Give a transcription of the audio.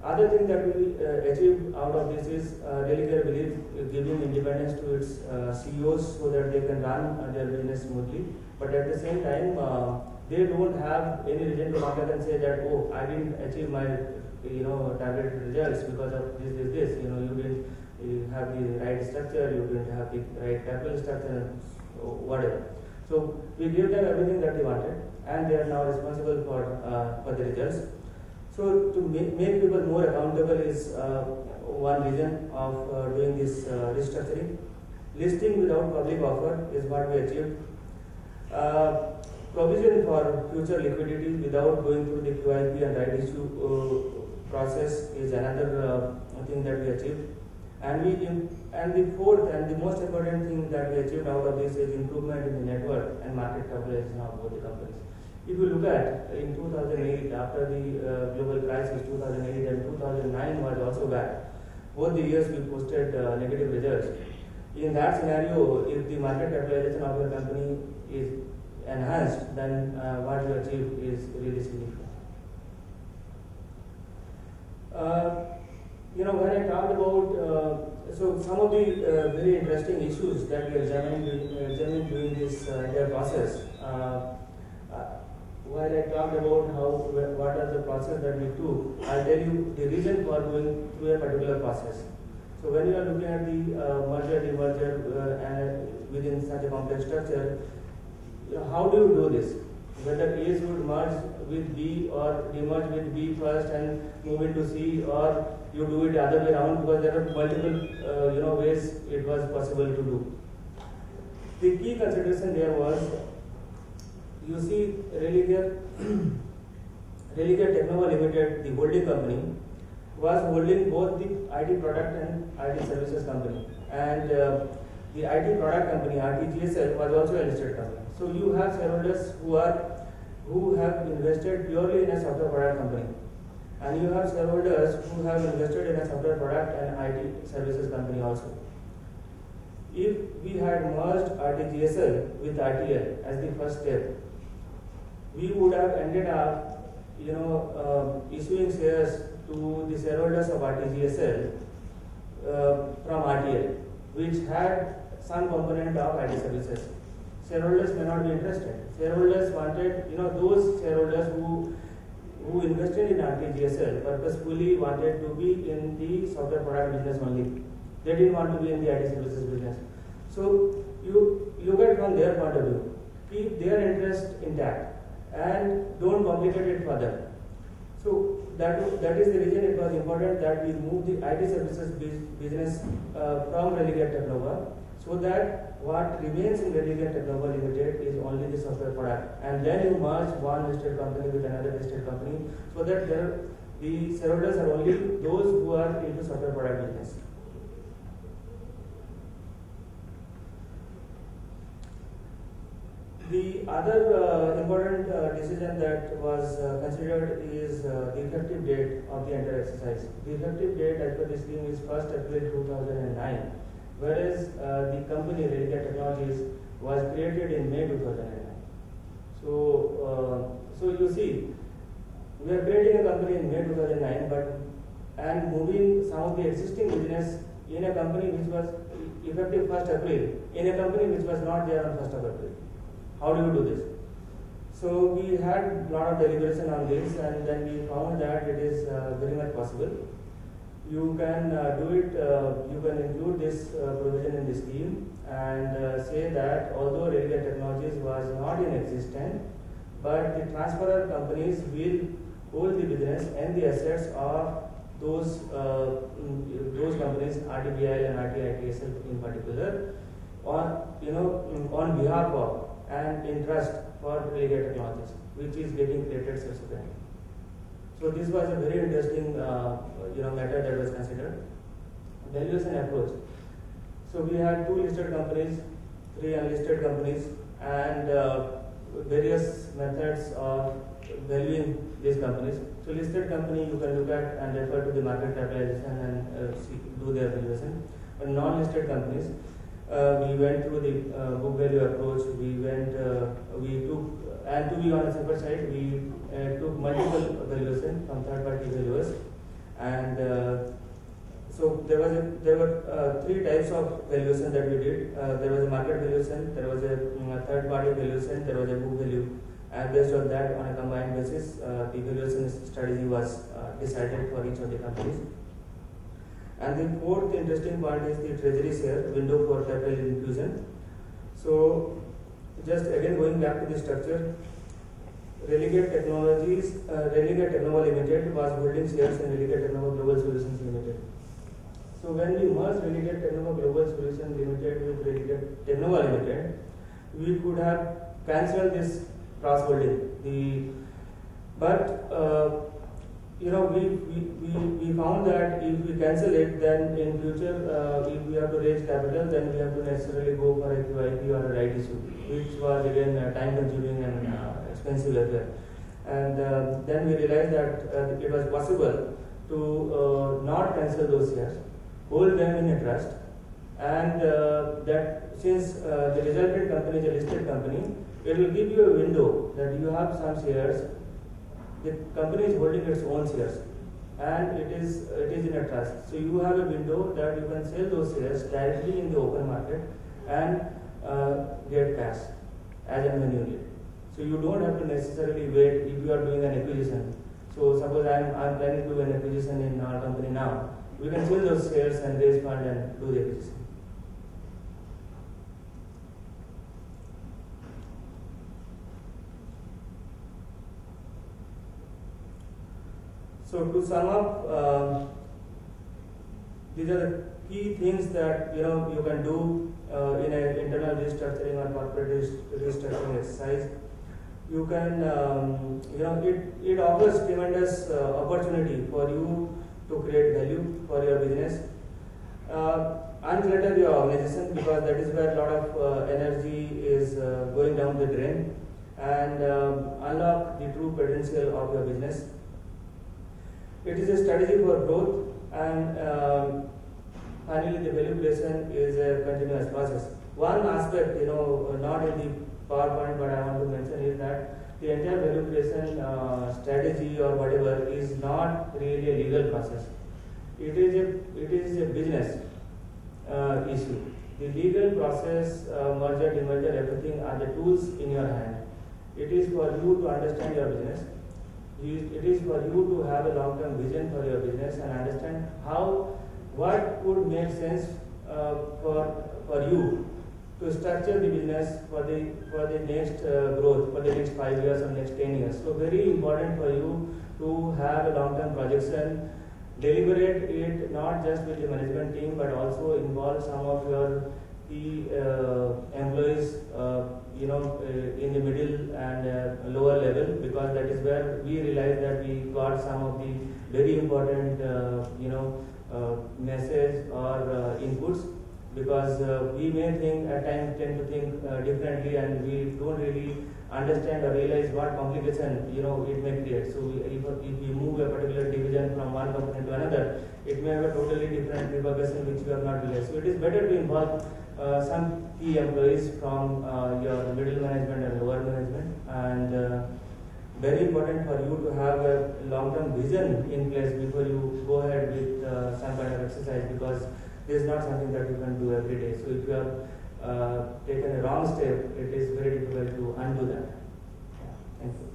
Other thing that we achieved out of this is really their belief giving independence to its CEOs so that they can run their business smoothly. But at the same time, they don't have any reason to come back and say that, oh, I didn't achieve my targeted results because of this. You didn't have the right structure, you didn't have the right capital structure, whatever. So we gave them everything that they wanted, and they are now responsible for the results. So to make people more accountable is one reason of doing this restructuring. Listing without public offer is what we achieved. Provision for future liquidity without going through the QIP and right issue process is another thing that we achieved. And the fourth and the most important thing that we achieved out of this is improvement in the net worth and market capitalization of both the companies. If you look at in 2008, after the global crisis, 2008 and 2009 was also bad. Both the years we posted negative results. In that scenario, if the market capitalization of your company is enhanced, then what you achieve is really significant. When I talked about so some of the very interesting issues that we examined during this entire process. While I talked about what are the process that we took, I'll tell you the reason for going through a particular process. So when you are looking at the merger, demerger, and within such a complex structure, how do you do this? Whether A should merge with B or demerge with B first and move into C, or you do it the other way around, because there are multiple ways it was possible to do. The key consideration there was, you see, Religare Technova Limited, the holding company, was holding both the IT product and IT services company, and the IT product company, RTGSL, was also a listed company. So you have shareholders who have invested purely in a software product company, and you have shareholders who have invested in a software product and IT services company also. If we had merged RTGSL with RTL as the first step, we would have ended up, issuing shares to the shareholders of RTGSL from RTL, which had some component of IT services. Shareholders may not be interested. Shareholders wanted, those shareholders who invested in RTGSL purposefully wanted to be in the software product business only. They didn't want to be in the IT services business. So you look at it from their point of view. Keep their interest intact and don't complicate it further. So that is the reason it was important that we move the IT services business from Religare Technova, so that what remains in Religare Technova Limited is only the software product, and then you merge one listed company with another listed company, so that the shareholders are only those who are into software product business. The other important decision that was considered is the effective date of the entire exercise. The effective date as per the scheme is 1st April 2009, whereas the company Religare Technologies was created in May 2009. So you see, we are creating a company in May 2009, and moving some of the existing business in a company which was effective 1st April, in a company which was not there on 1st of April. How do you do this? So we had a lot of deliberation on this, and then we found that it is very much possible. You can do it, you can include this provision in the scheme and say that although Religare Technologies was not in existence, but the transferor companies will hold the business and the assets of those companies, RTBI and RTITSL in particular, on behalf of and in trust for Religare Technologies, which is getting created subsequently. So this was a very interesting matter that was considered. Valuation approach. So we had 2 listed companies, 3 unlisted companies, and various methods of valuing these companies. So listed company you can look at and refer to the market capitalization and do their valuation. But non-listed companies, we went through the book value approach. We took, and to be on a separate side, we took multiple valuation from third-party valuers, And so there were three types of valuation that we did. There was a market valuation, there was a third party valuation, there was a book value. And based on that, on a combined basis, the valuation strategy was decided for each of the companies. And the fourth interesting point is the treasury share window for capital infusion. So just again going back to the structure, Relegate Technova Limited was holding shares in Relegate Technova Global Solutions Limited. So when we merged Relegate Technova Global Solutions Limited with Relegate Technova Limited, we could have cancelled this cross-holding. But we found that if we cancel it, then in future, if we have to raise capital, then we have to necessarily go for a QIP or a right issue, which was again time-consuming and expensive as well. And then we realized that it was possible to not cancel those shares, hold them in a trust, and that since the resultant company is a listed company, it will give you a window that you have some shares. The company is holding its own shares, and it is in a trust. So you have a window that you can sell those shares directly in the open market and get cash as and when you need. So you don't have to necessarily wait if you are doing an acquisition. So suppose I'm planning to do an acquisition in our company now. We can sell those shares and raise fund and do the acquisition. So to sum up, these are the key things that you can do in an internal restructuring or corporate restructuring exercise. You can it offers tremendous opportunity for you to create value for your business, unclutter your organization, because that is where a lot of energy is going down the drain, and unlock the true potential of your business. It is a strategy for growth, and finally the value creation is a continuous process. One aspect, not in the PowerPoint, but I want to mention is that the entire value creation strategy or whatever is not really a legal process. It is a business issue. The legal process, merger, demerger, everything are the tools in your hand. It is for you to understand your business. It is for you to have a long-term vision for your business and understand what would make sense for you to structure the business for the next growth, for the next 5 years or next 10 years. So very important for you to have a long-term projection, deliberate it not just with the management team but also involve some of your key employees in the middle and lower level, because that is where we realized that we got some of the very important message or inputs, because we may think at times tend to think differently, and we don't really understand or realize what complication it may create. So if we move a particular division from one company to another, it may have a totally different repercussion which we have not realized. So it is better to involve some key employees from your middle management and lower management, and very important for you to have a long-term vision in place before you go ahead with some kind of exercise, because this is not something that you can do every day. So if you have taken a wrong step, it is very difficult to undo that. Thank you.